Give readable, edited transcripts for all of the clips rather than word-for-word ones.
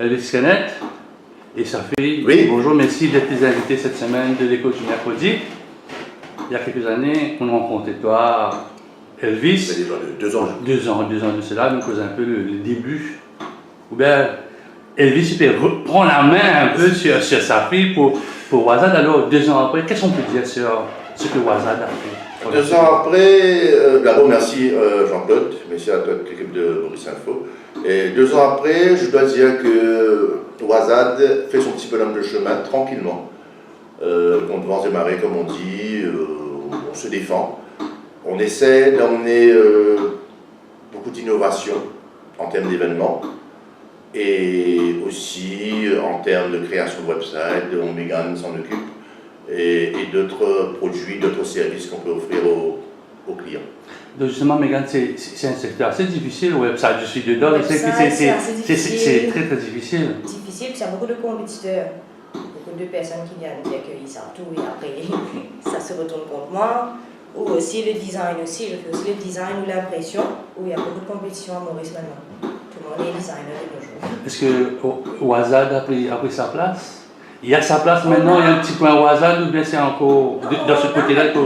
Elvis Kenneth, et ça fait Oui. Bonjour, merci d'être les invités cette semaine de l'école du mercredi. Il y a quelques années, on rencontrait toi, Elvis. C'est déjà 2 ans. 2 ans de cela, nous cause un peu le début. Ou bien Elvis il prend la main un peu sur sa fille pour Wazad. Alors 2 ans après, qu'est-ce qu'on peut dire sur ce que Wazad a fait? 2 ans après, d'abord merci Jean-Claude, merci à toute l'équipe de Maurice Info. Et 2 ans après, je dois dire que Wazad fait son petit bonhomme de chemin tranquillement. On devance démarrer comme on dit, on se défend. On essaie d'emmener beaucoup d'innovation en termes d'événements et aussi en termes de création de website, dont Megan s'en occupe, et d'autres produits, d'autres services qu'on peut offrir aux clients. Donc justement, Megan, c'est un secteur assez difficile, le website, je suis dedans, je sais que c'est très très difficile. Difficile, puis il y a beaucoup de compétiteurs, beaucoup de personnes qui viennent dire qu'ils savent tout et après ça se retourne contre moi. Ou aussi le design aussi, je fais aussi le design ou l'impression, où il y a beaucoup de compétition à Maurice maintenant. Tout le monde est designer de nos jours. Est-ce que Wazad a pris sa place? Il y a sa place maintenant, il y a un petit point Wazad ou bien c'est encore dans ce côté-là que...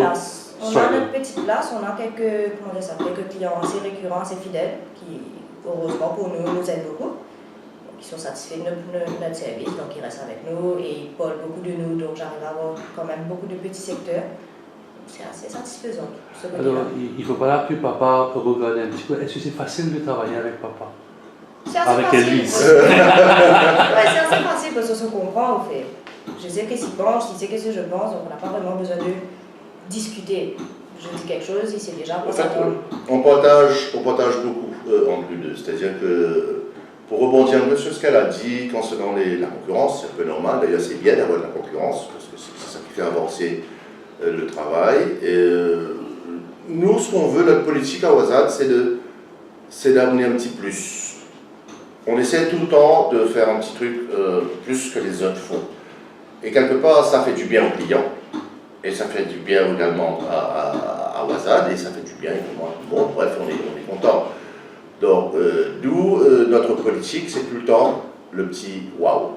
On a notre petite place, on a quelques clients assez récurrents, assez fidèles, qui, heureusement pour nous aident beaucoup, qui sont satisfaits de notre service, donc ils restent avec nous et ils parlent beaucoup de nous, donc j'arrive à avoir quand même beaucoup de petits secteurs. C'est assez satisfaisant. Alors, il ne faut pas là que papa regarde un petit peu. Est-ce que c'est facile de travailler avec papa? C'est assez avec facile. Elvis. Ouais, c'est assez facile parce qu'on se comprend, en fait. Je sais qu'est-ce qu'il pense, il sait qu'est-ce que je pense, donc on n'a pas vraiment besoin de discuter. Je dis quelque chose, il sait déjà quoi ça donne. On partage beaucoup entre les deux. C'est-à-dire que, pour rebondir un peu sur ce qu'elle a dit concernant la concurrence, c'est un peu normal. D'ailleurs, c'est bien d'avoir de la concurrence, parce que c'est ça qui fait avancer le travail. Nous, ce qu'on veut, notre politique à Wazad, c'est d'amener un petit plus. On essaie tout le temps de faire un petit truc plus que les autres font. Et quelque part, ça fait du bien aux clients, et ça fait du bien également à Wazad, et ça fait du bien également à tout le monde. Bref, on est content. Donc, d'où notre politique, c'est tout le temps le petit waouh.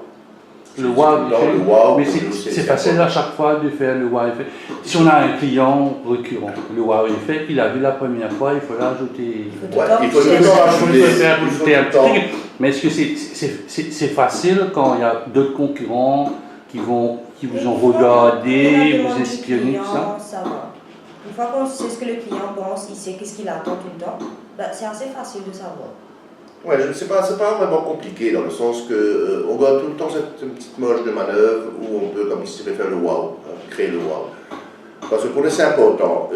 Le wow, mais c'est facile à chaque fois de faire le wow effet. Si on a un client récurrent, le wow effet qu'il a vu la première fois, il faut l'ajouter. Il faut tout le temps ajouter un petit truc. Mais est-ce que c'est facile quand il y a d'autres concurrents qui vous ont regardé, vous espionné, tout ça? Ça va. Une fois qu'on sait ce que le client pense, il sait qu'est-ce qu'il attend tout le temps, c'est assez facile de savoir. Ouais, c'est pas vraiment compliqué dans le sens que on doit tout le temps cette petite moche de manœuvre où on peut, comme si tu faire le wow, créer le wow. Parce que pour nous c'est important.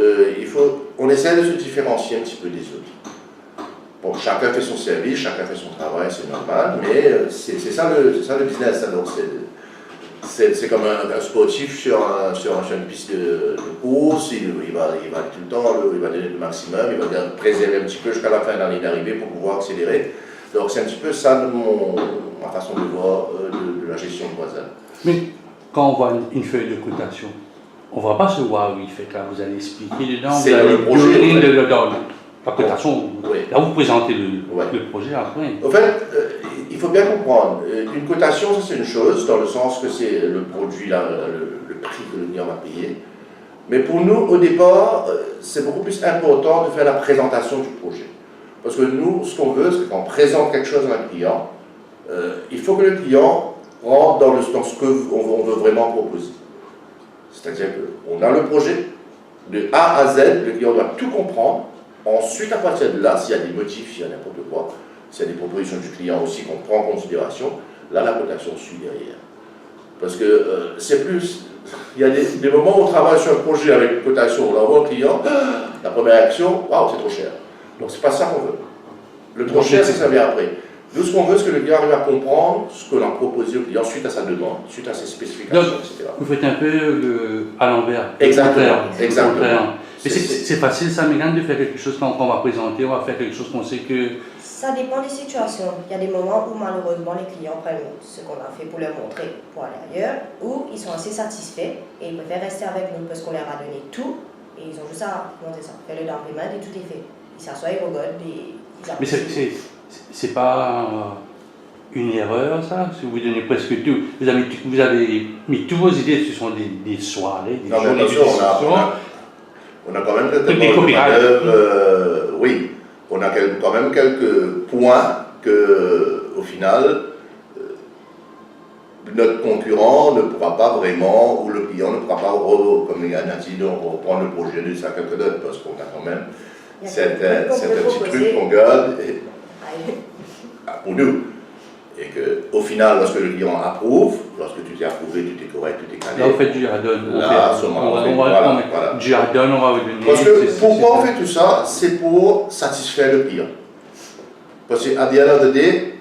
On essaie de se différencier un petit peu des autres. Bon, chacun fait son service, chacun fait son travail, c'est normal, mais c'est ça le business. Hein, donc c'est comme un sportif sur une piste de course, il va tout le temps, il va donner le maximum, il va préserver un petit peu jusqu'à la fin de l'année d'arrivée pour pouvoir accélérer. Donc c'est un petit peu ça ma façon de voir de la gestion de Wazad. Mais quand on voit une feuille de cotation, on ne voit pas ce wow effet là, vous allez expliquer dedans, c'est vous allez le projet. dans la cotation, oui. Là vous présentez le projet après. En fait, il faut bien comprendre, une cotation, ça c'est une chose, dans le sens que c'est le produit, le prix que le client va payer. Mais pour nous, au départ, c'est beaucoup plus important de faire la présentation du projet. Parce que nous, ce qu'on veut, c'est que quand on présente quelque chose à un client, il faut que le client rentre dans ce qu'on veut vraiment proposer. C'est-à-dire qu'on a le projet, de A à Z, le client doit tout comprendre. Ensuite, à partir de là, s'il y a des motifs, s'il y a n'importe quoi, s'il y a des propositions du client aussi qu'on prend en considération, là, la cotation suit derrière. Parce que c'est plus... Il y a des moments où on travaille sur un projet avec une cotation, on envoie au client, la première action, waouh, c'est trop cher. Donc, c'est pas ça qu'on veut. Le trop cher, c'est ça vient après. Nous, ce qu'on veut, c'est que le client arrive à comprendre ce que l'on a proposé au client suite à sa demande, suite à ses spécifications, donc, etc. Vous faites un peu à l'envers. Exactement. Mais c'est facile, ça, Megan, de faire quelque chose qu'on va présenter, on va faire quelque chose qu'on sait que... Ça dépend des situations. Il y a des moments où malheureusement les clients prennent ce qu'on a fait pour leur montrer pour aller ailleurs, où ils sont assez satisfaits et ils préfèrent rester avec nous parce qu'on leur a donné tout et ils ont juste à faire le down payment et tout est fait. Ils s'assoient, ils regardent et ils Mais c'est pas une erreur, ça? Si vous donnez presque tout, vous avez mis toutes vos idées, ce sont des soirées, des Non, mais journées de attention, discussion. on a quand même quelques Des copyrights. oui, on a quand même quelques points que, au final, notre concurrent ne pourra pas vraiment, ou le client ne pourra pas, comme il a dit, reprendre le projet de ça quelques d'autres, parce qu'on a quand même certains petits trucs qu'on garde pour nous. Et qu'au final, lorsque le client approuve, lorsque tu t'es approuvé, tu t'es correct, tu t'es calé. Là, vous faites du Jardin. Là, à ce moment, voilà. Du Jardin, on va vous donner. Parce que pourquoi on fait tout ça? C'est pour satisfaire le client. Parce qu'à the end of the day,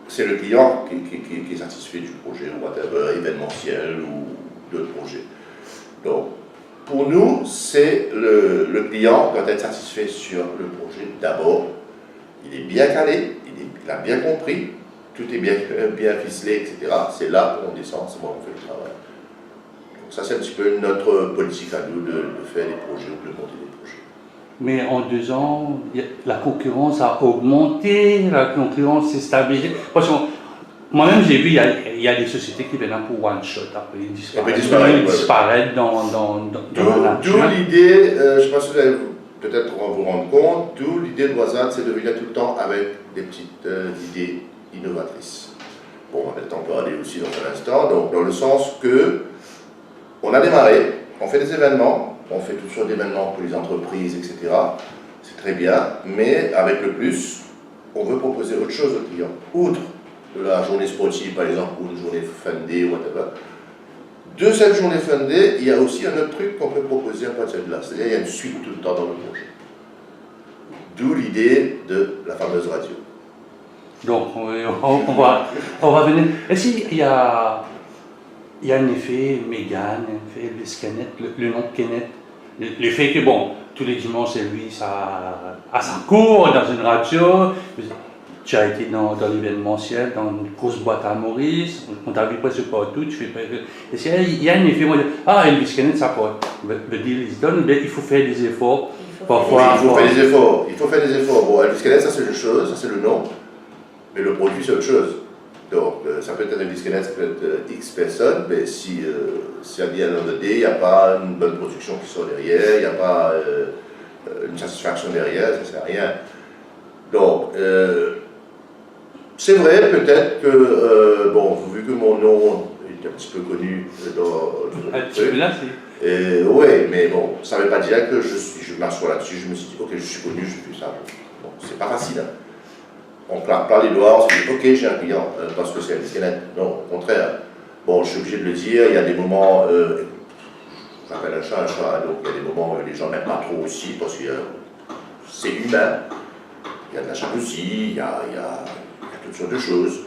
c'est le client qui est satisfait du projet, ou whatever, événementiel ou d'autres projets. Donc, pour nous, c'est le client doit être satisfait sur le projet d'abord. Il est bien calé, il a bien compris, tout est bien ficelé, etc. C'est là qu'on descend, c'est moi qu'on fait le travail. Donc ça, c'est un petit peu notre politique à nous de faire des projets ou de monter des projets. Mais en 2 ans, la concurrence a augmenté, la concurrence s'est stabilisée. Parce que moi-même, j'ai vu, il y a des sociétés qui viennent là pour one shot, après ils disparaissent dans la nature. D'où l'idée, je ne sais pas si vous allez peut-être vous rendre compte, d'où l'idée de Wazad, c'est de venir tout le temps avec des petites idées innovatrices. Bon, on a le temps de parler aussi dans un instant, donc dans le sens que on a démarré, on fait des événements, on fait toutes sortes d'événements pour les entreprises, etc. C'est très bien, mais avec le plus, on veut proposer autre chose aux clients. Outre la journée sportive, par exemple, ou une journée fun day, whatever. De cette journée fun day, il y a aussi un autre truc qu'on peut proposer à partir de là. C'est-à-dire qu'il y a une suite tout le temps dans le projet. D'où l'idée de la fameuse radio. Donc, on va venir. Est-ce qu'il y a un effet Mégane, un effet Elvis Kenneth, le nom de Kenneth, l'effet que, bon, tous les dimanches, Elvis a sa cour dans une radio. Tu as été dans l'événementiel, dans une grosse boîte à Maurice, on t'a vu presque partout, tu fais est-ce qu'il y a un effet, moi, Elvis Kenneth, ça porte. Le deal is done, il faut faire des efforts. Parfois, il faut faire des efforts. Bon, Elvis Kenneth, ça c'est une chose, ça c'est le nom, mais le produit c'est autre chose. Donc, ça peut être Elvis Kenneth, ça peut être X personnes, mais si à the end of the day, il n'y a pas une bonne production qui sort derrière, il n'y a pas une satisfaction derrière, ça ne sert à rien. Donc, c'est vrai, peut-être que, vu que mon nom est un petit peu connu dans le truc. Oui, mais bon, ça ne veut pas dire que je m'assois là-dessus, je me suis dit, ok, je suis connu, je fais ça. Bon, c'est pas facile. Hein. On claque pas les doigts, on se dit, ok, j'ai un client, parce que c'est Elvis Kenneth. Non, au contraire. Bon, je suis obligé de le dire, il y a des moments, j'appelle un chat, donc il y a des moments où les gens n'aiment pas trop aussi, parce que c'est humain. Il y a de la jalousie, il y a toutes sortes de choses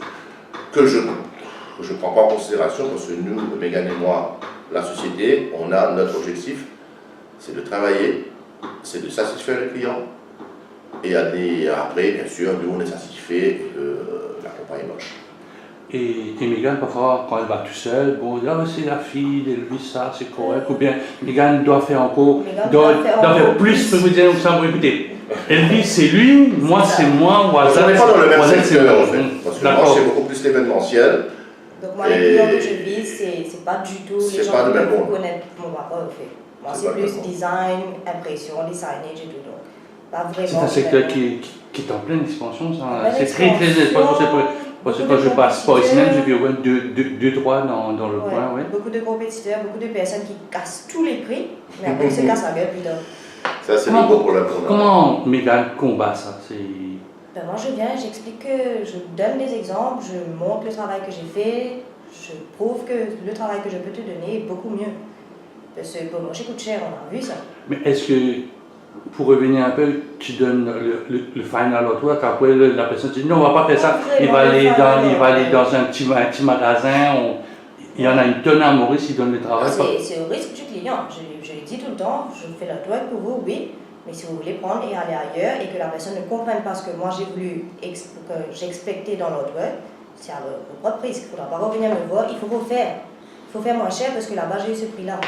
que je ne prends pas en considération parce que nous, Mégane et moi, la société, on a notre objectif, c'est de travailler, c'est de satisfaire le client. Et après, bien sûr, nous, on est satisfait et la compagnie marche. Et Mégane, parfois, quand elle va tout seule, c'est la fille d'Elvis, ça, c'est correct. Ou bien Mégane doit faire encore, doit faire plus, je peux vous dire, écoutez. Elvis, c'est lui, moi, c'est moi, Wazad. On n'est pas dans le même secteur, en fait. Parce que moi, c'est beaucoup plus l'événementiel. Donc, moi, les clients que je vise, c'est pas du tout les gens qui peuvent connaître mon rapport, en fait. Moi, c'est plus design, impression, les signage et tout. Donc, pas vraiment. C'est un secteur qui est en pleine expansion, ça. C'est très, très expansion. Parce que quand je passe pas ici même, j'ai vu 2-3 dans le coin. Ouais. Beaucoup de compétiteurs, beaucoup de personnes qui cassent tous les prix, mais après, ils se cassent la gueule plus tard. Ça, c'est le gros problème qu'on a. Comment Mégane combat ça? Ben moi, je viens, j'explique que je donne des exemples, je montre le travail que j'ai fait, je prouve que le travail que je peux te donner est beaucoup mieux. Parce que pour moi, j'écoute cher, on a vu ça. Mais est-ce que, pour revenir un peu, tu donnes le final artwork, après la personne dit non, on ne va pas faire ça, il va aller dans un petit magasin, il y en a une tonne à Maurice, il donne le travail. C'est au risque du client. Je le dis tout le temps, je fais l'artwork pour vous, oui, mais si vous voulez prendre et aller ailleurs et que la personne ne comprenne pas ce que moi j'ai voulu, que j'expectais dans l'artwork, c'est à votre propre risque. Il ne faudra pas revenir me voir, il faut refaire. Il faut faire moins cher parce que là-bas j'ai eu ce prix-là.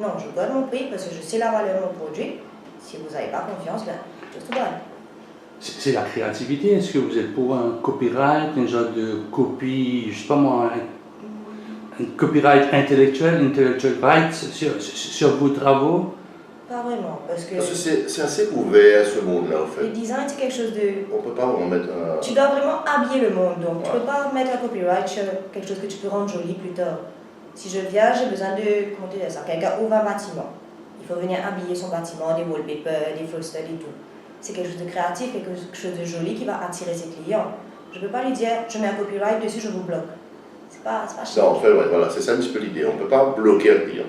Non, je garde mon prix parce que je sais la valeur de mon produit. Si vous n'avez pas confiance, ben, just to buy. c'est la créativité. Est-ce que vous êtes pour un copyright, un genre de copie, je sais pas moi, un copyright intellectual rights sur vos travaux? Pas vraiment, parce que C'est assez ouvert ce monde-là, en le fait. design c'est quelque chose de... On peut pas vraiment mettre un... Tu dois vraiment habiller le monde, donc tu Ouais. peux pas mettre un copyright sur quelque chose que tu peux rendre joli plus tard. Si je viens, j'ai besoin de, comment dire ça, quelqu'un ouvre un bâtiment. Il faut venir habiller son bâtiment, des wallpapers, des frosted et tout. C'est quelque chose de créatif, quelque chose de joli qui va attirer ses clients. Je peux pas lui dire, je mets un copyright dessus, je vous bloque. C'est pas chic. Non, en fait, ouais, voilà, c'est ça un petit peu l'idée. On ne peut pas bloquer un client.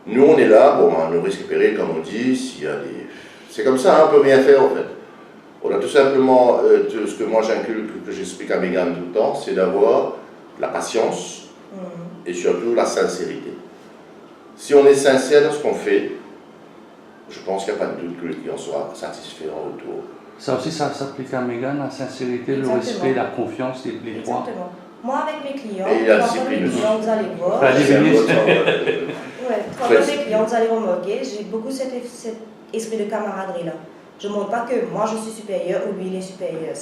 Nous, on est là, bon, à nos risques et périls, comme on dit, s'il y a des... C'est comme ça, hein, on ne peut rien faire, en fait. On a tout simplement, ce que moi j'inclus, que j'explique à Mégane tout le temps, c'est d'avoir la patience et surtout la sincérité. Si on est sincère dans ce qu'on fait, je pense qu'il n'y a pas de doute que le client sera satisfait en retour. Ça aussi, ça s'applique à Mégane, la sincérité, Exactement. le respect, la confiance, les trois. Exactement. Moi, avec mes clients, Et la parfois les discipline. clients, vous allez voir. Allez, C'est un venez. autre, Ouais, parfois les clients, vous allez remarquer, j'ai beaucoup cet esprit de camaraderie là. Je ne montre pas que moi je suis supérieur ou lui il est supérieur.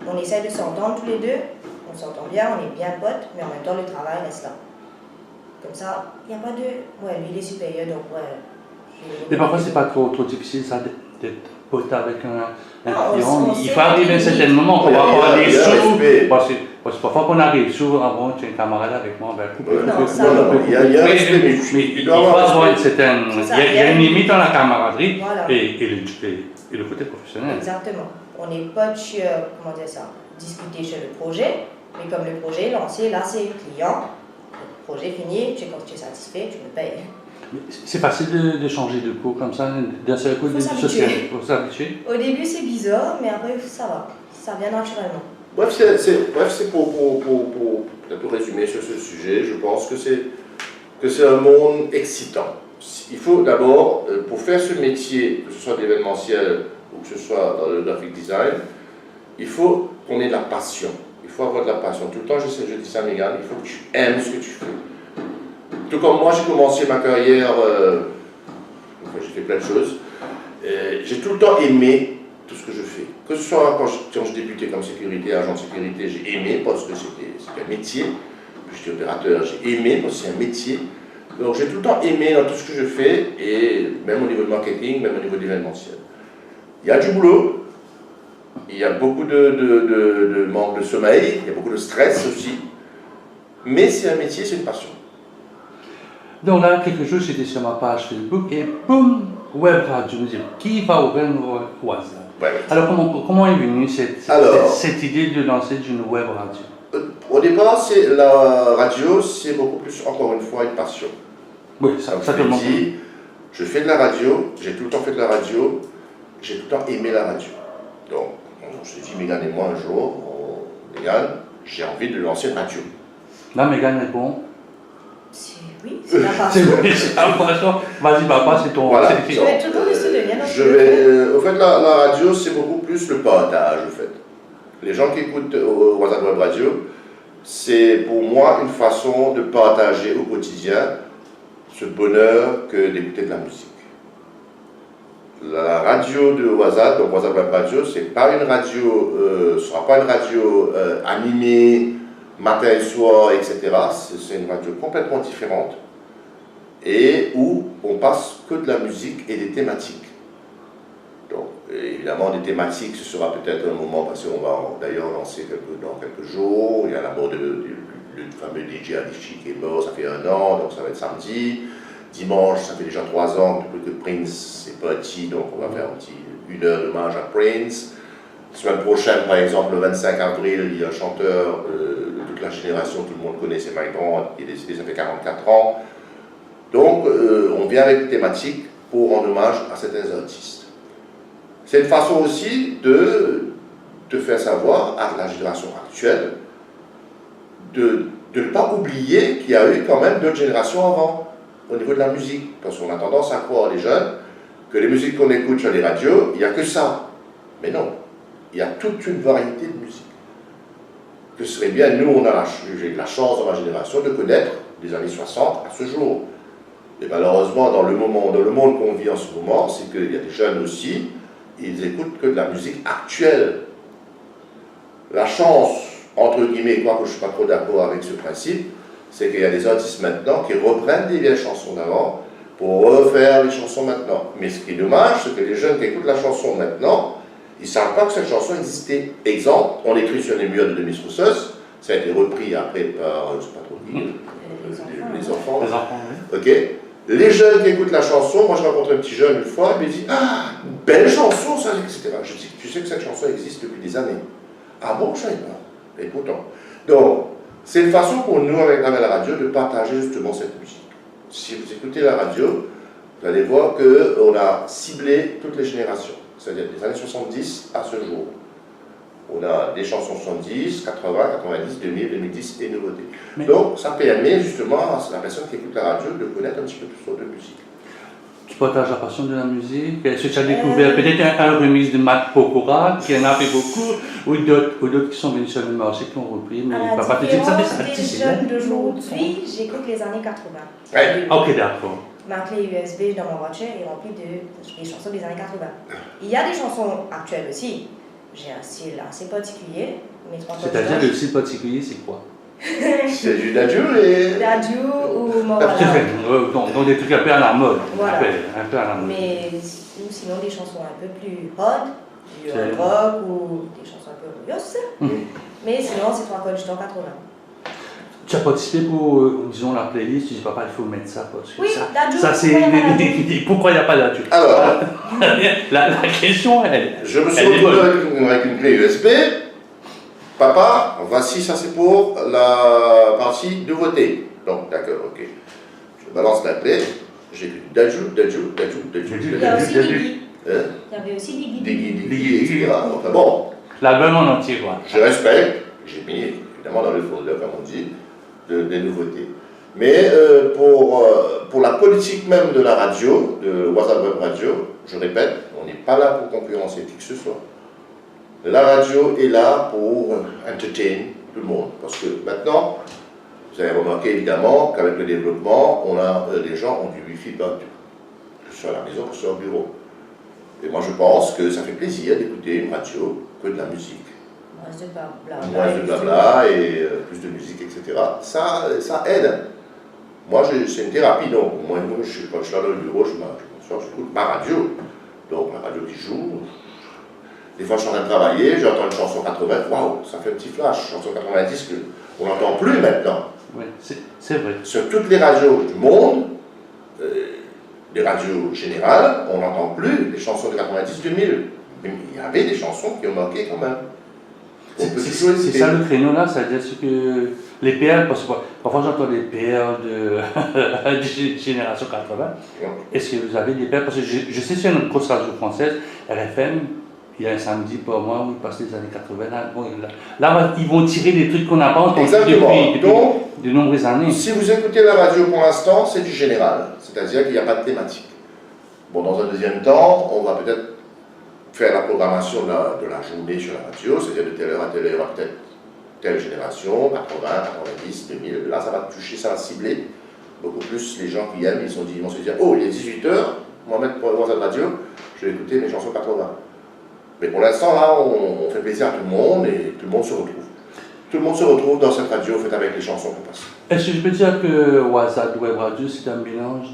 On essaie de s'entendre tous les deux, on s'entend bien, on est bien potes, mais en même temps le travail reste là. Comme ça, il n'y a pas de. Ouais, lui il est supérieur donc ouais. Mais parfois, c'est pas trop difficile ça d'être pote avec un Non, client. on Il sait faut arriver à un que- certain moment, on Il y a- va avoir il des y a sous. respect. Parce que parfois qu'on arrive sous, avant, tu es un camarade avec moi, ben, coupe, Ouais. Non, ça, non, il y a mais respect, mais il doit faut avoir avoir une respect. certaine. C'est ça, Il y a une limite dans la camaraderie Voilà. et le côté professionnel. Exactement. On n'est pas sur, comment dire ça, discuter sur le projet, mais comme le projet est lancé, là c'est client, le projet fini, quand tu es satisfait, tu me payes. C'est facile de changer de peau comme ça, d'un seul coup, Faut de s'habituer. social. Il faut s'habituer. Au début c'est bizarre, mais après ça va, ça vient naturellement. Bref, c'est pour peut-être résumer sur ce sujet, je pense que c'est un monde excitant. Il faut d'abord, pour faire ce métier, que ce soit de l'événementiel ou que ce soit dans le graphic design, il faut qu'on ait de la passion. Il faut avoir de la passion. Tout le temps, je dis ça à Mégane, il faut que tu aimes ce que tu fais. Tout comme moi, j'ai commencé ma carrière, j'ai fait plein de choses, j'ai tout le temps aimé tout ce que je fais. Que ce soit quand je débutais comme sécurité, agent de sécurité, j'ai aimé parce que c'était un métier. Puis j'étais opérateur, j'ai aimé parce que c'est un métier. Donc j'ai tout le temps aimé dans tout ce que je fais, et même au niveau de marketing, même au niveau de l'événementiel. Il y a du boulot, il y a beaucoup de manque de sommeil, il y a beaucoup de stress aussi, mais c'est un métier, c'est une passion. Donc là, quelque chose, j'étais sur ma page Facebook et boum, web radio. Je me dis, qui va ouvrir une WhatsApp? Ouais. Alors, comment est venue cette idée de lancer une web radio? Au départ, la radio, c'est beaucoup plus, encore une fois, une passion. Oui, ça Comme tout je le l'ai monde. dit, je fais de la radio, j'ai tout le temps fait de la radio, j'ai tout le temps aimé la radio. Donc, on s'est dit, Mégane et moi, un jour, Mégane, j'ai envie de lancer une radio. Là, Mégane répond. Oui, c'est la C'est passion. oui, c'est la passion. Vas-y, papa, c'est ton. Voilà. c'est- Je vais toujours essayer de bien Au fait, la radio, c'est beaucoup plus le partage, au fait. Les gens qui écoutent WhatsApp Web Radio, c'est pour moi une façon de partager au quotidien ce bonheur que d'écouter de la musique. La radio de WhatsApp, donc WhatsApp Web Radio, c'est pas une radio, ce sera pas une radio animée matin et soir, etc. C'est une radio complètement différente et où on passe que de la musique et des thématiques. Donc, évidemment, des thématiques, ce sera peut-être un moment, parce qu'on va d'ailleurs lancer dans quelques jours. Il y a la mort le fameux DJ Avicii qui est mort, ça fait 1 an, donc ça va être samedi. Dimanche, ça fait déjà 3 ans que Prince est parti, donc on va faire un petit 1 heure d'hommage à Prince. La semaine prochaine, par exemple, le 25 avril, il y a un chanteur de toute la génération, tout le monde connaît, c'est Mike Brand, qui est décédé, ça fait 44 ans. Donc, on vient avec des thématiques pour rendre hommage à certains artistes. C'est une façon aussi de faire savoir à la génération actuelle de ne pas oublier qu'il y a eu quand même d'autres générations avant, au niveau de la musique. Parce qu'on a tendance à croire, les jeunes, que les musiques qu'on écoute sur les radios, il n'y a que ça. Mais non, il y a toute une variété de musique. Que ce serait bien, nous, j'ai eu la chance dans ma génération de connaître des années 60 à ce jour. Et malheureusement, dans le monde qu'on vit en ce moment, c'est qu'il y a des jeunes aussi, ils écoutent que de la musique actuelle. La chance, entre guillemets, quoique je ne suis pas trop d'accord avec ce principe, c'est qu'il y a des artistes maintenant qui reprennent des vieilles chansons d'avant pour refaire les chansons maintenant. Mais ce qui est dommage, c'est que les jeunes qui écoutent la chanson maintenant, ils ne savent pas que cette chanson existait. Exemple, on l'écrit sur les murs de Demis Roussos, ça a été repris après par, je ne sais pas trop qui, les enfants. Les enfants, oui. Ok. Les jeunes qui écoutent la chanson, moi je rencontre un petit jeune une fois, il me dit ah, belle chanson, ça, etc. Je dis tu sais que cette chanson existe depuis des années. Ah bon, je ne savais pas. Et pourtant. Donc, c'est une façon pour nous, avec la radio, de partager justement cette musique. Si vous écoutez la radio, vous allez voir qu'on a ciblé toutes les générations, c'est-à-dire des années 70 à ce jour. On a des chansons 70, 80, 90, 2000, 2010 et nouveautés. Mais donc, ça permet justement à la personne qui écoute la radio de connaître un petit peu plus sur de musique. tu partages la passion de la musique. Est-ce que tu as découvert peut-être un remix de Matt Pokora qui en a fait beaucoup, ou d'autres qui sont venus sur le marché qui ont repris, mais À la papa te dit que ça différence fait des artistique. jeunes d'aujourd'hui, j'écoute les années 80. Ouais. Ok, d'accord. Ma clé USB dans ma voiture est remplie des chansons des années 80. Il y a des chansons actuelles aussi. J'ai un style assez particulier. C'est-à-dire le style particulier, c'est quoi? C'est du Dadju et... Dadju ou Morala. Donc des trucs un peu à la mode. Voilà. Un peu à la mode. Mais sinon des chansons un peu plus hot, du rock ou des chansons un peu rugueuses. Mais sinon, c'est trois accords du temps 80. Tu as participé pour, disons, la playlist, tu dis papa, il faut mettre ça parce que Oui, Dadju. ça c'est pourquoi il n'y a pas Dadju? Alors, la question, elle. je me suis elle est retrouvé avec une clé USB. Papa, voici, ça c'est pour la partie nouveauté. Donc, d'accord, ok. Je balance la clé, j'écoute Dadju. Il y a aussi Diggy. Hein? Il y avait aussi Diggy. Diggy, etc. Enfin bon, L'album en entier, quoi. je respecte, j'ai mis évidemment dans le folder, comme on dit, des nouveautés. Mais pour la politique même de la radio, de WhatsApp Web Radio, je répète, on n'est pas là pour concurrencer qui que ce soit. La radio est là pour entertain tout le monde. Parce que maintenant, vous avez remarqué évidemment qu'avec le développement, les gens ont du Wi-Fi partout. Que ce soit à la maison, que ce soit au bureau. Et moi je pense que ça fait plaisir d'écouter une radio que de la musique. Moins de blabla et plus de musique, etc. Ça aide. Moi, c'est une thérapie. Donc, moi, quand je suis là dans le bureau, j'écoute ma radio. Donc, ma radio qui joue. Des fois, je suis en train de travailler, j'entends une chanson 80, waouh, ça fait un petit flash. Chanson 90 qu'on n'entend plus maintenant. Oui, c'est vrai. Sur toutes les radios du monde, les radios générales, on n'entend plus les chansons de 90-2000. Mais il y avait des chansons qui ont marqué quand même. C'est ça le créneau là, c'est-à-dire que les PL, parce que parfois j'entends des PL de génération 80. Est-ce que vous avez des PL? Parce que je sais sur une grosse radio française, RFM, il y a un samedi par mois où ils passent les années 80. Là, ils vont tirer des trucs qu'on n'a pas entendus depuis de nombreuses années. Si vous écoutez la radio pour l'instant, c'est du général, c'est-à-dire qu'il n'y a pas de thématique. Bon, dans un deuxième temps, on va peut-être faire la programmation de la journée sur la radio, c'est-à-dire de telle heure à telle heure, peut-être telle génération, 80, 90, 2000. Là, ça va toucher, ça va cibler beaucoup plus les gens qui aiment. Ils vont se dire, oh, il est 18h, moi, mettre pour voir cette radio, je vais écouter mes chansons 80. Mais pour l'instant, là, on fait plaisir à tout le monde et tout le monde se retrouve. Tout le monde se retrouve dans cette radio faite avec les chansons qu'on passe. Est-ce que je peux dire que WhatsApp Web Radio, c'est un mélange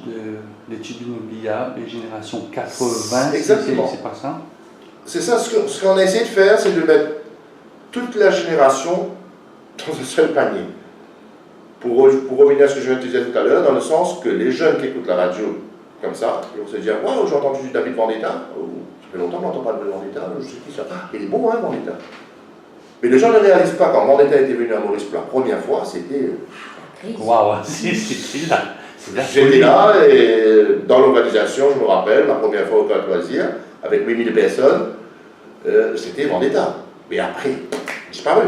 des tubes inoubliables et génération 80? Exactement. C'est pas ça? C'est ça, ce qu'on a essayé de faire, c'est de mettre toute la génération dans un seul panier. Pour revenir à ce que je viens de te dire tout à l'heure, dans le sens que les jeunes qui écoutent la radio comme ça, ils vont se dire, waouh, j'ai entendu du David Vendetta. Ça fait longtemps qu'on n'entend pas de Vendetta, je sais qui ça. Il est bon, hein, Vendetta. Mais les gens ne réalisent pas, quand Vendetta était venu à Maurice pour la première fois, c'était... Waouh, c'est là. J'étais là, et dans l'organisation, je me rappelle, ma première fois au Cadre Loisir, avec 8000 personnes, c'était Vendetta. Mais après, disparu.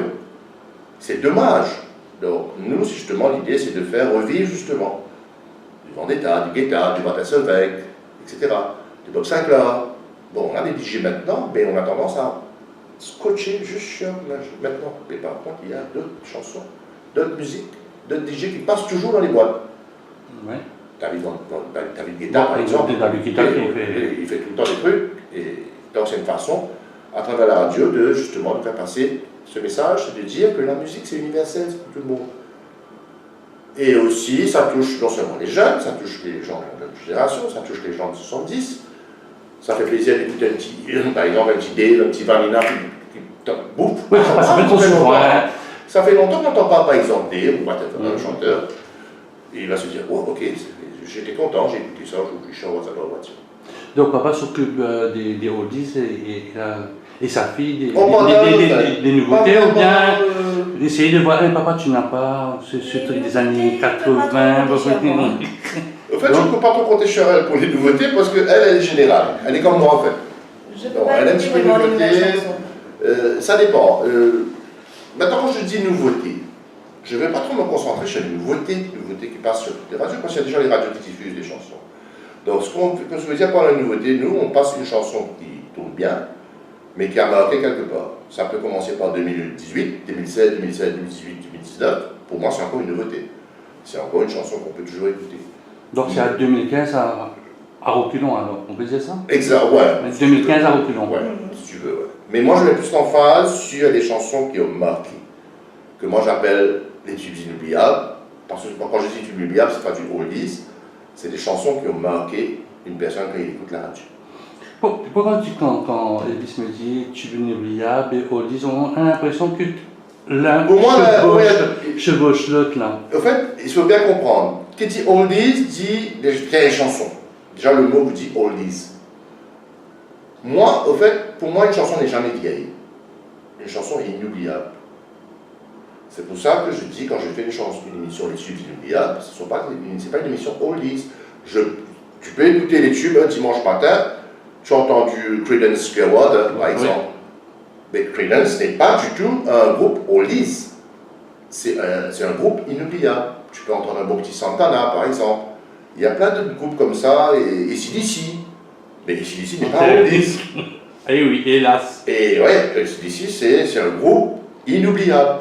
C'est dommage. Donc, nous, justement, l'idée, c'est de faire revivre, justement, du Vendetta, du Guetta, du Martin Solveig, etc., du Bob Sinclair. Bon, on a des DJ maintenant, mais on a tendance à scotcher juste sur maintenant. Mais par contre, il y a d'autres chansons, d'autres musiques, d'autres DJ qui passent toujours dans les boîtes. Ouais. David Guetta, par exemple, David Guetta, il fait tout le temps des trucs, et donc c'est une façon, à travers la radio, de justement de faire passer ce message, de dire que la musique c'est universel, c'est pour tout le monde. Et aussi, ça touche non seulement les jeunes, ça touche les gens de notre génération, ça touche les gens de 70. Ça fait plaisir d'écouter un petit, par exemple, un petit Dave, un petit Vanina qui bouffe. Oui, ça fait trop souvent. Ça fait longtemps qu'on n'entend pas, par exemple, Dave ou un chanteur. Et il va se dire, oh, ok, j'étais content, j'ai écouté ça, je suis en voiture. Donc papa s'occupe des oldies et sa fille des nouveautés, ou bien essayer de voir, papa tu n'as pas ce truc des années 80. En fait, je ne peux pas trop compter sur elle pour les nouveautés parce qu'elle, elle est générale. Elle est comme moi en fait. Elle aime un petit peu les nouveautés. Ça dépend. Maintenant, quand je dis nouveauté, je ne vais pas trop me concentrer sur les nouveautés qui passent sur toutes les radios parce qu'il y a déjà les radios qui diffusent des chansons. Donc, ce que je veux dire par la nouveauté, nous, on passe une chanson qui tourne bien, mais qui a marqué quelque part. Ça peut commencer par 2018, 2016, 2017, 2018, 2019. Pour moi, c'est encore une nouveauté. C'est encore une chanson qu'on peut toujours écouter. Donc c'est à 2015 à reculons alors, on peut dire ça? Exact, ouais. 2015 à reculons. Ouais, si tu veux, ouais. Mais moi je mets plus l'emphase sur des chansons qui ont marqué, que moi j'appelle les tubes inoubliables, parce que quand je dis tubes inoubliables, c'est pas du oldies, c'est des chansons qui ont marqué une personne quand il écoute la radio. Pourquoi quand Elvis me dit tubes inoubliables et oldies, on a l'impression que l'un chevauche l'autre là? En fait, il faut bien comprendre. Qui dit oldies dit des vieilles chansons. Déjà, le mot vous dit oldies. Moi, au fait, pour moi, une chanson n'est jamais vieille. Une chanson est inoubliable. C'est pour ça que je dis, quand je fais une émission Les tubes inoubliables, ce n'est pas une émission oldies. Tu peux écouter les tubes un dimanche matin, tu as entendu Creedence Clearwater, par exemple. Mais Creedence n'est pas du tout un groupe oldies. C'est un groupe inoubliable. Tu peux entendre un bon petit Santana, par exemple. Il y a plein de groupes comme ça, et AC/DC. Mais AC/DC n'est pas oldies. Eh oui, hélas. Et ouais, AC/DC, c'est un groupe inoubliable.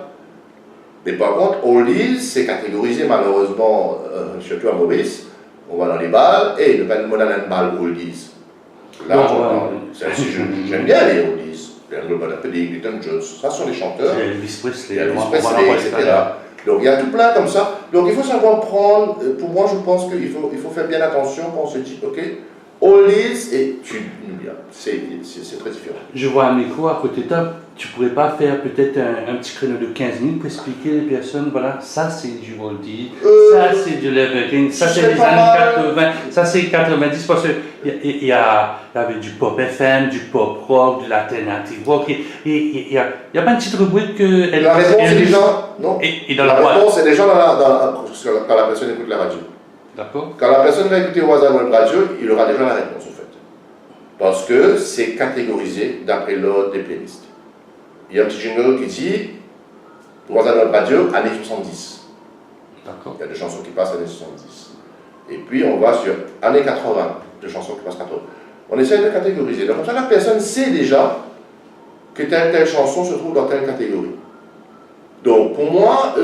Mais par contre, oldies, c'est catégorisé malheureusement, surtout à Maurice. On va dans les balles, et le band modern ball oldies. Là, j'aime bien les oldies. Un peu des Elton John, ça sont des chanteurs. Elvis Presley, etc. Donc il y a tout plein comme ça. Donc il faut savoir prendre, pour moi je pense qu'il faut faire bien attention quand on se dit, ok, oldies et tubes inoubliables. C'est très différent. Je vois un micro à côté de toi, tu pourrais pas faire peut-être un petit créneau de 15 minutes pour expliquer les personnes, voilà, ça c'est du oldie, ça c'est du Evergreen, ça c'est des années 80, ça c'est 90, parce qu'il y avait du pop FM, du pop rock, de l'alternative rock, il y a pas une petite rubrique que... La réponse est déjà... Non. Et dans la réponse est déjà quand la personne écoute la radio. D'accord. Quand la personne va écouter Waza Web Radio, il aura déjà la réponse en fait. Parce que c'est catégorisé d'après l'ordre des playlists. Il y a un petit jingle qui dit Waza Web Radio, années 70. D'accord. Il y a des chansons qui passent années 70. Et puis on va sur années 80, de chansons qui passent 80. On essaie de catégoriser. Donc comme ça, la personne sait déjà que telle chanson se trouve dans telle catégorie. Donc pour moi,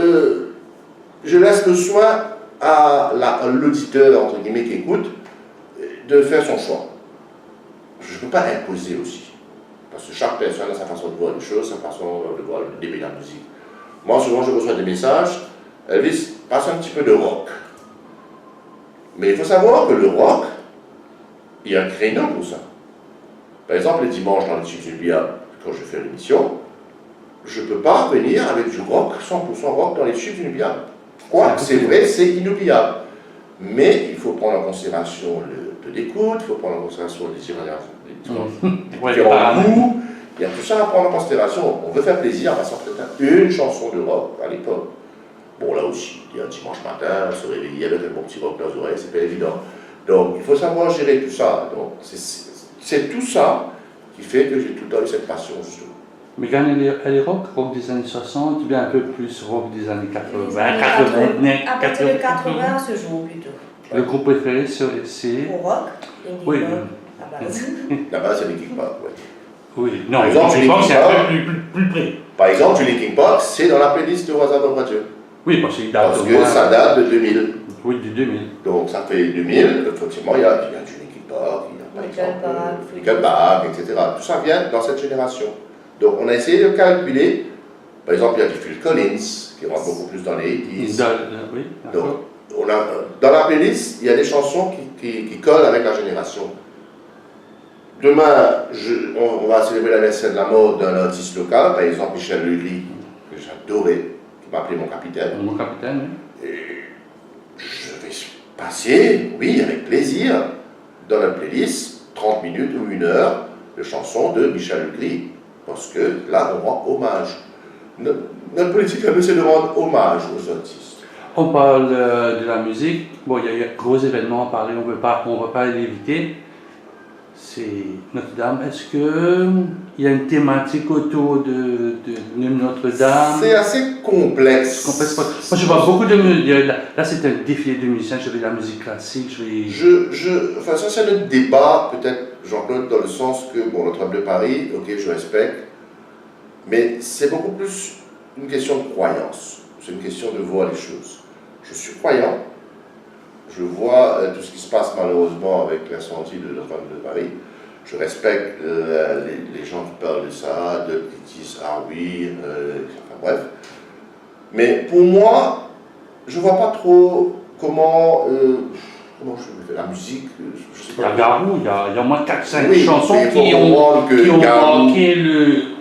je laisse le soin à l'auditeur, entre guillemets, qui écoute, de faire son choix. Je ne peux pas imposer aussi. Parce que chaque personne a sa façon de voir les choses, sa façon de voir le début de la musique. Moi, souvent, je reçois des messages, Elvis, passe un petit peu de rock. Mais il faut savoir que le rock, il y a un créneau pour ça. Par exemple, le dimanche, dans les tubes inoubliables, quand je fais l'émission, je ne peux pas venir avec du rock, 100% rock dans les tubes inoubliables. Quoi, c'est vrai, c'est inoubliable. Mais il faut prendre en considération le taux d'écoute, il faut prendre en considération les différents goûts. Il y a tout ça à prendre en considération. On veut faire plaisir, on va sortir une chanson de rock à l'époque. Bon, là aussi, il y a un dimanche matin, se réveiller avec un bon petit rock dans les oreilles, c'est pas évident. Donc, il faut savoir gérer tout ça. Donc, c'est tout ça qui fait que j'ai tout le temps eu cette passion, justement. Mais quand elle est rock des années 60, ou bien un peu plus rock des années 80, à partir de 80, ce jour plutôt. Le groupe préféré, c'est... Pour rock, oui. La base. La base, c'est Linkin Park, oui. Oui, non, par exemple, Linkin Park, c'est un peu plus près. Par exemple, du Linkin Park, c'est dans la playlist de Waza Web Radio. Oui, parce que ça date de 2000. Oui, du 2000. Donc ça fait 2000, effectivement, il y a du Linkin Park, il y a par Nickelback, exemple, Nickelback, etc. Tout ça vient dans cette génération. Donc on a essayé de calculer, par exemple, il y a du Phil Collins, qui rentre beaucoup plus dans les 80s. Oui, Donc, d'accord. dans la playlist, il y a des chansons qui collent avec la génération. Demain, on va célébrer l'anniversaire de la mort d'un artiste local, par exemple Michel Legris, que j'adorais, qui m'a appelé mon capitaine. Mon capitaine, oui. Et je vais passer, oui, avec plaisir, dans la playlist, 30 minutes ou 1 heure, de chansons de Michel Legris. Parce que là, on rend hommage. Notre politique, c'est de rendre hommage aux artistes. On parle de la musique. Bon, il y a eu un gros événement à parler, on ne peut pas l'éviter. C'est Notre-Dame. Est-ce qu'il y a une thématique autour de Notre-Dame? C'est assez complexe. Moi, je vois beaucoup de musique. Là, c'est un défilé de musiciens. Je vais de la musique classique. Enfin, ça, c'est notre débat, peut-être, Jean-Claude, dans le sens que, bon, Notre-Dame de Paris, ok, je respecte, mais c'est beaucoup plus une question de croyance. C'est une question de voir les choses. Je suis croyant. Je vois tout ce qui se passe malheureusement avec l'incendie de Notre-Dame de Paris. Je respecte les gens qui parlent de ça, qui disent ah oui, enfin bref. Mais pour moi, je ne vois pas trop comment je fais la musique. Je sais Il y pas. a Garou, il y a au moins 4-5 Oui, chansons mais il faut qui ont comprendre que Garou-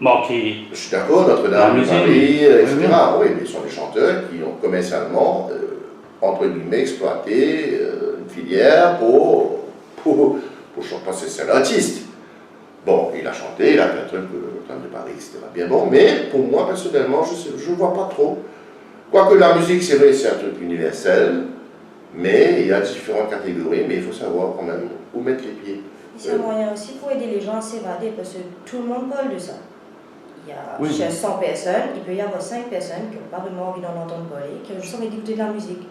marqué. Je suis d'accord, Notre-Dame La de Paris, musique, etc. oui. Oui, mais ce sont des chanteurs qui ont commercialement, entre guillemets, exploité une filière pour chanter. Parce que c'est un artiste. Bon, il a chanté, il a fait un truc, Notre-Dame de Paris, etc. Bien bon, mais pour moi, personnellement, je ne vois pas trop. Quoique la musique, c'est vrai, c'est un truc universel, mais il y a différentes catégories, mais il faut savoir quand même où mettre les pieds. C'est un moyen aussi pour aider les gens à s'évader, parce que tout le monde parle de ça. Il y a chez 100 personnes, il peut y avoir 5 personnes qui n'ont pas vraiment envie d'en entendre parler, qui ont juste envie d'écouter de la musique.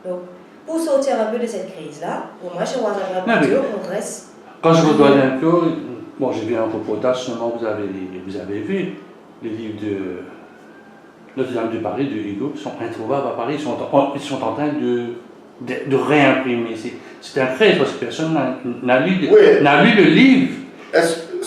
Donc, pour sortir un peu de cette crise-là, pour moi, chez Waza Radio, on reste. Quand je regarde un peu, bon, j'ai vu un reportage, seulement vous avez vu les livres de Notre-Dame de Paris, de Hugo, qui sont introuvables à Paris, ils sont en train de réimprimer. C'est un crève parce que personne n'a lu le livre.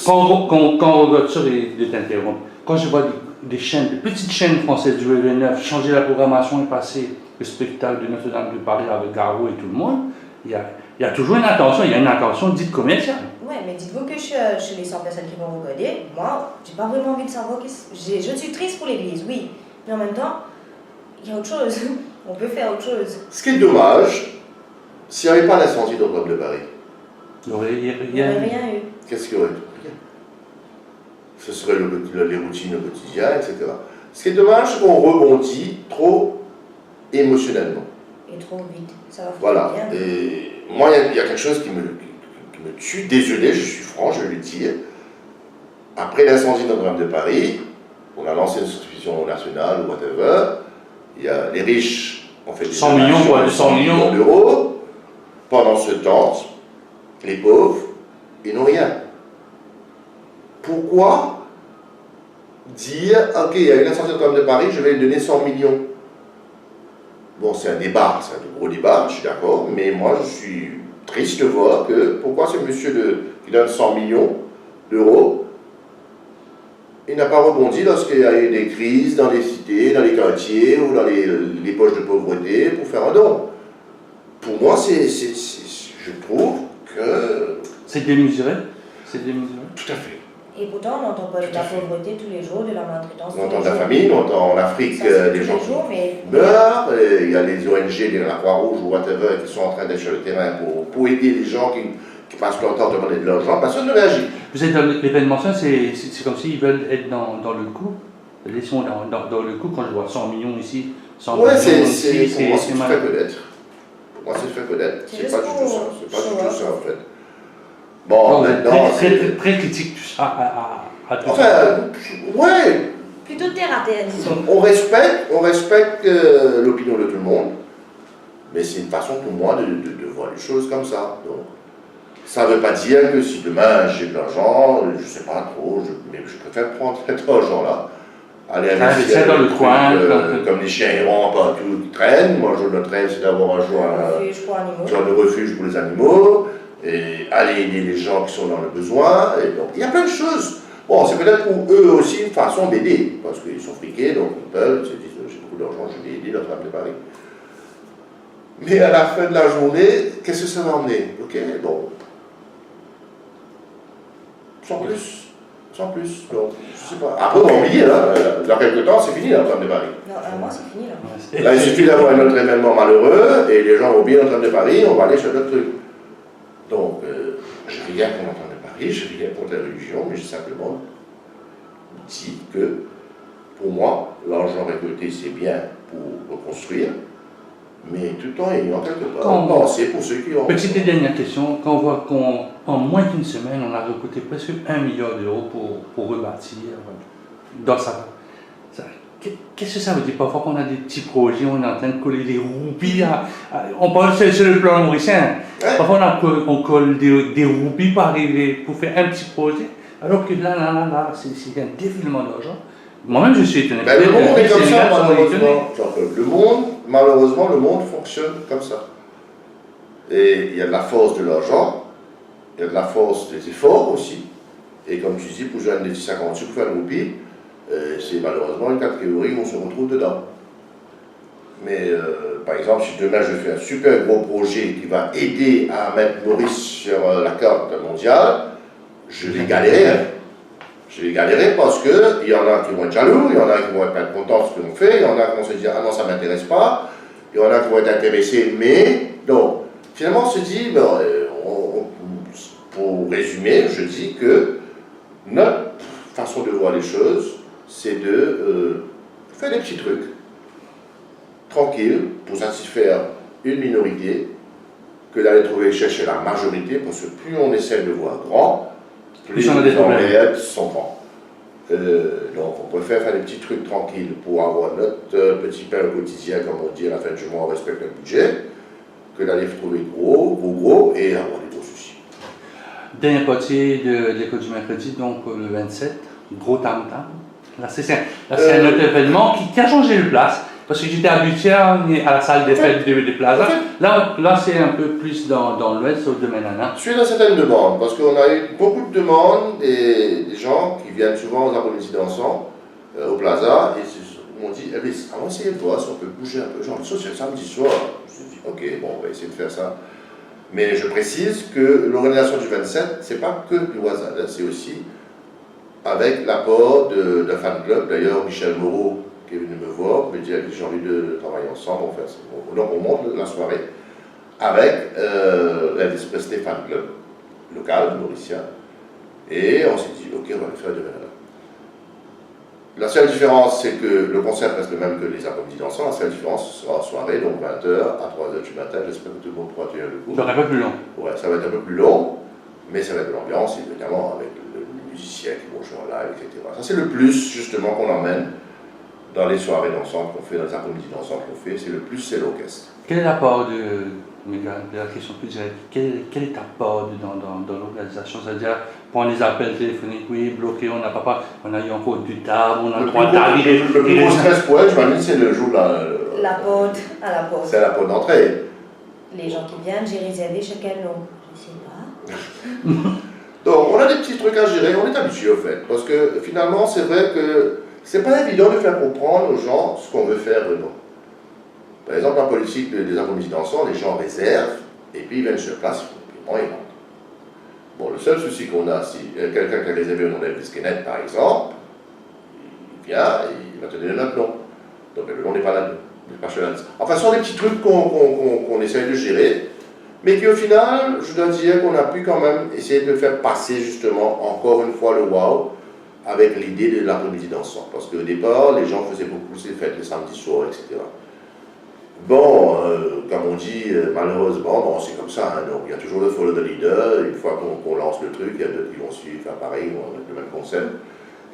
Quand on regarde ça, je t'interromps. Quand je vois des chaînes, des petites chaînes françaises du V9 changer la programmation et passer le spectacle de Notre-Dame de Paris avec Garou et tout le monde, il y a toujours une intention dite commerciale. Oui, mais dites-vous que chez les 100 personnes qui vont regarder, moi, j'ai pas vraiment envie de savoir je suis triste pour l'église, oui, mais en même temps, il y a autre chose. On peut faire autre chose. Ce qui est dommage, s'il n'y avait pas l'incendie de Notre-Dame de Paris, Il n'y aurait rien eu. qu'est-ce qu'il y aurait? Rien. Ce serait les routines au quotidien, etc. Ce qui est dommage, c'est qu'on rebondit trop émotionnellement. Et trop vite. Ça va faire Voilà. bien. Et moi, il y a quelque chose qui me tue. Désolé, je suis franc, je vais le dire. Après l'incendie de Notre-Dame de Paris, on a lancé une souscription nationale ou whatever. Il y a les riches ont fait des 100 millions, donations de 100 millions d'euros. Pendant ce temps, les pauvres, ils n'ont rien. Pourquoi dire, ok, il y a une incendie de Notre-Dame de Paris, je vais lui donner 100 millions? Bon, c'est un débat, c'est un gros débat, je suis d'accord, mais moi je suis triste de voir que pourquoi ce monsieur qui donne 100 millions d'euros, il n'a pas rebondi lorsqu'il y a eu des crises dans les cités, dans les quartiers ou dans les poches de pauvreté pour faire un don. Pour moi, je trouve que... C'est démesuré. C'est démesuré. Tout à fait. Et pourtant, on n'entend pas de la pauvreté tous les jours, de la maltraitance. On entend de la famine, on entend en Afrique des gens qui mais... meurent, il y a les ONG, la Croix-Rouge ou whatever, qui sont en train d'être sur le terrain pour aider les gens qui passent leur temps à demander de l'argent. Personne ne réagit. Vous êtes dans l'événementiel, c'est comme s'ils veulent être dans le coup. Ils sont dans le coup quand je vois 100 millions ici, 100 millions ici. Pour moi, c'est fait connaître. Pour moi, c'est fait connaître. C'est pas du tout ça. C'est pas du tout ça, en fait. Bon, maintenant. Très critique tout ça à tout. Enfin, ouais. Plutôt terre à terre, disons. On respecte l'opinion de tout le monde, mais c'est une façon pour moi de voir les choses comme ça. Donc, ça ne veut pas dire que si demain j'ai de l'argent, je ne sais pas trop, mais je préfère prendre cet argent-là, aller investir dans le coin, comme les chiens errants partout qui traînent. Moi, notre rêve, c'est d'avoir un jour un genre de refuge pour les animaux. et aller aider les gens qui sont dans le besoin. Et donc, il y a plein de choses. Bon, c'est peut-être pour eux aussi une façon d'aider, parce qu'ils sont friqués, donc ils peuvent, ils se disent, j'ai beaucoup d'argent, je vais aider Notre-Dame de Paris. Mais à la fin de la journée, qu'est-ce que ça va emmener? Ok, bon. Sans plus. Sans plus. Donc, je sais pas. Après, on va oublier, là. Dans quelques temps, c'est fini, Notre-Dame de Paris. Non, un mois, c'est fini, là. Là, il suffit d'avoir un autre événement malheureux, et les gens vont oublier Notre-Dame de Paris, on va aller sur d'autres trucs. Donc, je n'ai rien contre Notre-Dame de Paris, je n'ai rien contre la religion, mais j'ai simplement dit que, pour moi, l'argent récolté, c'est bien pour reconstruire, mais tout en ayant quelque part pensé pour ceux qui ont... Petite et dernière question, quand on voit qu'en moins d'une semaine, on a recruté presque 1 milliard d'euros pour rebâtir dans qu'est-ce que ça veut dire? Parfois qu'on a des petits projets, on est en train de coller des roupies, on parle sur le plan mauricien, Ouais. parfois on colle des roupies pour arriver, pour faire un petit projet, alors que là, c'est un défilement d'argent. Moi-même, je suis étonné. Ben, le monde est comme ça, Sénégal sont étonnés. malheureusement. Le monde, malheureusement, le monde fonctionne comme ça. Et il y a de la force de l'argent, il y a de la force des efforts aussi. Et comme tu dis, pour jouer un défi 50 sous pour faire une roupie, c'est malheureusement une catégorie où on se retrouve dedans. Mais par exemple, si demain je fais un super gros projet qui va aider à mettre Maurice sur la carte mondiale, je vais galérer. Je vais galérer parce qu'il y en a qui vont être jaloux, il y en a qui vont être contents de ce que l'on fait, il y en a qui vont se dire ah non, ça ne m'intéresse pas, il y en a qui vont être intéressés, mais. Donc, finalement, on se dit, pour résumer, je dis que notre façon de voir les choses, c'est de faire des petits trucs, tranquilles, pour satisfaire une minorité, que d'aller chercher la majorité, parce que plus on essaie de voir grand, plus on a des problèmes. réels sont grands. Donc on préfère faire des petits trucs tranquilles pour avoir notre petit pain au quotidien, comme on dit, à la fin du mois, on respecte le budget, que d'aller trouver gros, et avoir des gros soucis. Dernière partie de l'école du mercredi, donc le 27, gros tam-tam. Là, c'est un autre événement qui a changé de place. Parce que j'étais habitué à la salle des fêtes des plazas. Là c'est un peu plus dans l'ouest, au domaine Anna. Je suis dans certaines demandes, parce qu'on a eu beaucoup de demandes des gens qui viennent souvent aux après-midi dansants, au plaza, et ils m'ont dit, on va essayer de voir si on peut bouger un peu. Genre, ça c'est le samedi soir. Je me suis dit, ok, bon, on va essayer de faire ça. Mais je précise que l'organisation du 27, c'est pas que du hasard, c'est aussi avec l'apport d'un fan club. D'ailleurs, Michel Moreau, qui est venu me voir, me dit j'ai envie de travailler ensemble, on fait ça. Donc on monte la soirée avec l'Elvis Presley Fan Club local, mauricien, et on s'est dit ok, on va le faire demain. La seule différence, c'est que le concert reste le même que les après-midi dansants. La seule différence sera en soirée, donc 20h à 3h du matin. J'espère que tout le monde pourra tenir le coup. Ça va être un peu plus long. Ouais, ça va être un peu plus long, mais ça va être de l'ambiance, évidemment, avec les musiciens qui vont jouer en live, etc. Ça, c'est le plus, justement, qu'on emmène dans les soirées d'ensemble qu'on fait, dans les après-midi d'ensemble qu'on fait. C'est le plus, c'est l'orchestre. Quel est l'apport de la question plus directe, quel est l'apport dans l'organisation? C'est-à-dire, prendre les appels téléphoniques, oui, bloqués, on n'a pas, on a eu encore du table, on a le droit d'arriver. Le plus gros stress pour elle, j'imagine, c'est le jour La porte à la porte. c'est la porte d'entrée. Les gens qui viennent, j'ai réservé chez quel nom? Je sais pas. Donc, on a des petits trucs à gérer, on est habitué au fait. Parce que finalement, c'est vrai que c'est pas évident de faire comprendre aux gens ce qu'on veut faire vraiment. Par exemple, en politique des après-midi dansants, les gens réservent et puis ils viennent sur place, et puis ils rentrent. Bon, le seul souci qu'on a, si quelqu'un qui a réservé au nom d'Elvis Kenneth, par exemple, il vient et il va te donner notre nom. Donc le nom n'est pas là, n'est pas sur la liste. Enfin, ce sont des petits trucs qu'on essaye de gérer, mais qui au final, je dois dire qu'on a pu quand même essayer de faire passer justement encore une fois le wow avec l'idée de l'après-midi dansant. Parce qu'au départ, les gens faisaient beaucoup ces fêtes les samedis soirs, etc. Bon, comme on dit, malheureusement, bon, c'est comme ça, hein, donc il y a toujours le follow the leader, une fois qu'on lance le truc, il y a d'autres qui vont suivre, faire pareil, on a le même concept,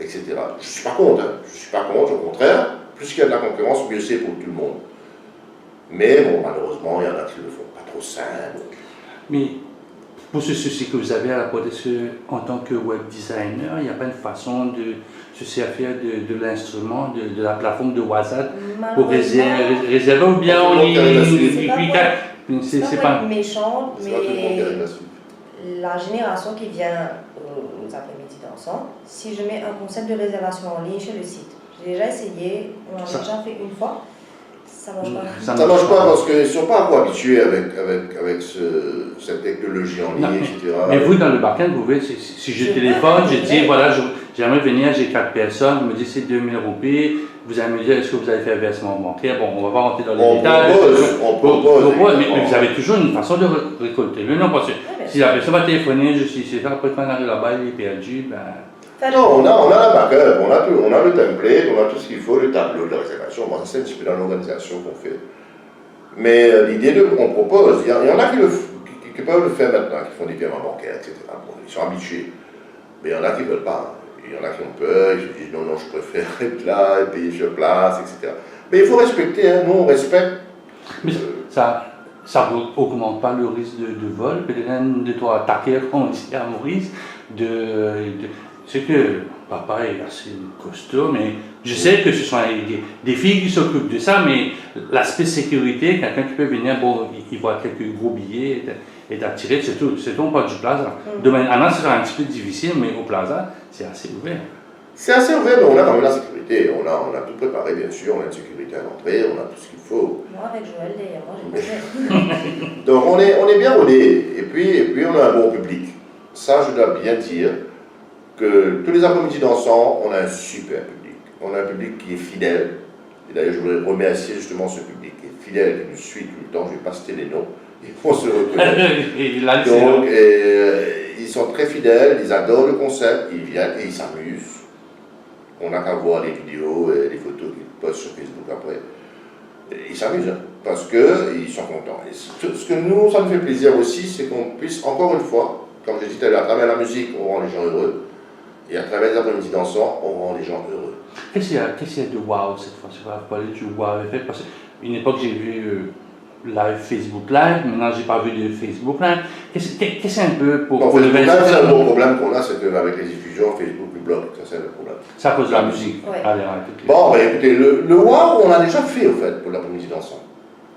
etc. Je ne suis pas contre, hein, je ne suis pas contre, au contraire, plus qu'il y a de la concurrence, mieux c'est pour tout le monde. Mais bon, malheureusement, il y en a qui ne le font pas trop sain. Donc. Mais pour ce souci que vous avez à la porte, est-ce qu'en tant que web designer, il n'y a pas une façon de se servir de l'instrument, de la plateforme de WhatsApp pour réserver ou bien on y... C'est pas pas méchant, C'est pas tout le monde qui arrive à suivre. la génération qui vient aux après-midi dansants, si je mets un concept de réservation en ligne sur le site, j'ai déjà essayé, on en a déjà fait une fois, ça ne marche pas. Ça ne marche pas parce qu'ils ne sont pas encore habitués avec cette technologie en ligne, Non, etc. Mais vous, dans le back-end, vous pouvez, si je téléphone, je dis, voilà, j'aimerais venir, j'ai 4 personnes, vous me dites c'est 2000 roupies, vous allez me dire, est-ce que vous avez fait un versement bancaire? Bon, on ne va pas rentrer dans les détails. On propose. Mais vous avez toujours une façon de récolter le nom, parce que si la personne va téléphoner, je suis c'est après quand on arrive là-bas, il est perdu, ben... Non, on a la backup, on a le template, on a tout ce qu'il faut, le tableau de réservation. Bon, ça c'est un petit peu dans l'organisation qu'on fait. Mais l'idée qu'on propose, il y en a qui peuvent le faire maintenant, qui font des virements bancaires, etc. Bon, ils sont habitués. Mais il y en a qui ne veulent pas. Il y en a qui ont peur, ils se disent non, je préfère être là et payer sur place, etc. Mais il faut respecter, hein, nous on respecte. Mais ça augmente pas le risque de vol, peut-être un de toi attaquer, comme on dit à Maurice, c'est que papa est assez costaud, mais je sais que ce sont des filles qui s'occupent de ça, mais l'aspect sécurité, quelqu'un qui peut venir, bon, il voit quelques gros billets et d'attirer, c'est tout pas du plaza. Demain, c'est un petit peu difficile, mais au plaza, c'est assez ouvert. C'est assez ouvert, mais on a quand même la sécurité. On a tout préparé, bien sûr, on a une sécurité à l'entrée, on a tout ce qu'il faut. Moi, avec Joël, d'ailleurs, moi, j'ai pas fait. Donc on est bien rodé, et puis on a un bon public. Ça, je dois bien dire que tous les après-midi dansants, on a un super public. On a un public qui est fidèle. Et d'ailleurs, je voudrais remercier justement ce public qui est fidèle, qui nous suit tout le temps. Je ne vais pas citer les noms, ils vont se reconnaître. Donc, ils sont très fidèles, ils adorent le concept, ils viennent et ils s'amusent. On n'a qu'à voir les vidéos et les photos qu'ils postent sur Facebook après. Et ils s'amusent, hein, parce qu'ils sont contents. Et ce que nous, ça nous fait plaisir aussi, c'est qu'on puisse, encore une fois, comme je disais tout à l'heure, à travers la musique, on rend les gens heureux. Et à travers les après-midi dansants, on rend les gens heureux. Qu'est-ce qu'il y a de wow cette fois? Je vais parler du wow effect, parce qu'une époque, j'ai vu live Facebook Live, maintenant, j'ai pas vu de Facebook Live. Qu'est-ce que c'est un peu pour le Facebook Live, c'est un gros problème qu'on a, c'est qu'avec les diffusions, Facebook nous bloque. Ça, c'est le problème. C'est à cause de la musique. Ouais. Allez, bon, ben, écoutez, le wow, on l'a déjà fait, au fait, pour l'après-midi dansant.